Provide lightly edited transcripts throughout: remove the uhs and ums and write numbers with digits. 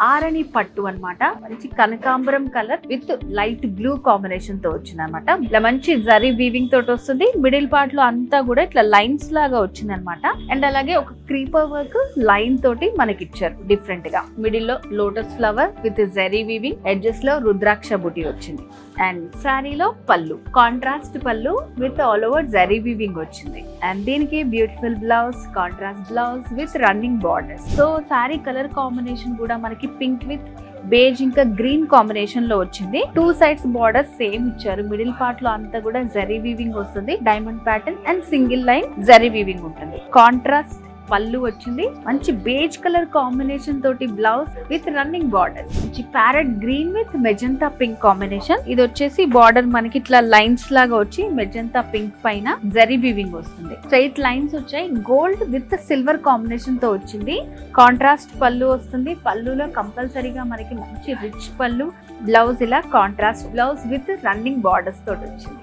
ఆరణి పట్టు అన్నమాట. మంచి కనకాంబరం colour with light blue combination తో వచ్చింది అనమాట. ఇలా మంచి జరీ వీవింగ్ తోటి వస్తుంది. మిడిల్ పార్ట్ లో అంతా కూడా ఇట్లా లైన్స్ లాగా వచ్చింది అనమాట. అండ్ అలాగే ఒక క్రీపర్ వర్క్ లైన్ తోటి మనకి ఇచ్చారు డిఫరెంట్ గా. మిడిల్ లో lotus flower with zari weaving, edges లో రుద్రాక్ష బుటీ వచ్చింది. అండ్ శారీలో పళ్ళు కాంట్రాస్ట్ పళ్ళు with all over zari weaving వచ్చింది. అండ్ దీనికి beautiful blouse, contrast blouse with running borders. So sari colour combination కూడా మనకి పింక్ విత్ బేజ్ ఇంకా గ్రీన్ కాంబినేషన్ లో వచ్చింది. 2 సైడ్స్ బార్డర్స్ సేమ్ ఇచ్చారు. మిడిల్ పార్ట్ లో అంతా కూడా జరీ వీవింగ్ వస్తుంది. Diamond pattern and single line zari weaving ఉంటుంది. కాంట్రాస్ట్ పళ్ళు వచ్చింది. మంచి బేజ్ కలర్ కాంబినేషన్ తోటి బ్లౌజ్ విత్ రన్నింగ్ బార్డర్. మంచి parrot green with magenta pink combination. ఇది వచ్చేసి బార్డర్ మనకి ఇట్లా లైన్స్ లాగా వచ్చి మెజంతా పింక్ పైన జరీ వీవింగ్ వస్తుంది. స్ట్రైట్ లైన్స్ వచ్చాయి. గోల్డ్ విత్ సిల్వర్ కాంబినేషన్ తో వచ్చింది. కాంట్రాస్ట్ పళ్ళు వస్తుంది. పళ్ళులో కంపల్సరీగా మనకి మంచి రిచ్ పళ్ళు. బ్లౌజ్ ఇలా contrast blouse with running borders తోటి వచ్చింది.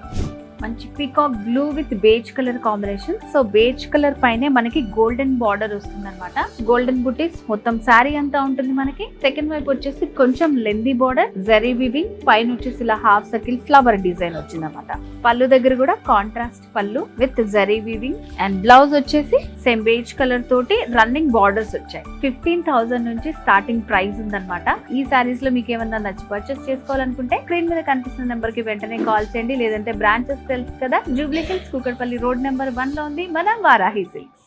మంచి peacock blue with beige colour combination. So beige colour పైనే మనకి గోల్డెన్ బార్డర్ వస్తుంది అనమాట. గోల్డెన్ బుటీస్ మొత్తం శారీ అంతా ఉంటుంది మనకి. సెకండ్ వైపు వచ్చేసి కొంచెం లెందీ బార్డర్, జరీ వీవింగ్, పైన వచ్చేసి ఇలా హాఫ్ సర్కిల్ ఫ్లవర్ డిజైన్ వచ్చింది అనమాట. పళ్ళు దగ్గర కూడా కాంట్రాస్ట్ పళ్ళు with zari weaving. And blouse వచ్చేసి సేమ్ బేజ్ కలర్ తోటి రన్నింగ్ బార్డర్స్ వచ్చాయి. 15,000 నుంచి స్టార్టింగ్ ప్రైస్ ఉందన్నమాట. ఈ సారీస్ లో మీకు ఏమన్నా నచ్చి పర్చేస్ చేసుకోవాలనుకుంటే స్క్రీన్ మీద కనిపిస్తున్న నెంబర్ కి వెంటనే కాల్ చేయండి. లేదంటే బ్రాంచెస్ తెలుసు కదా, Jubilee hills, Kukatpally road number 1 లో ఉంది మన వారాహి సిల్క్స్.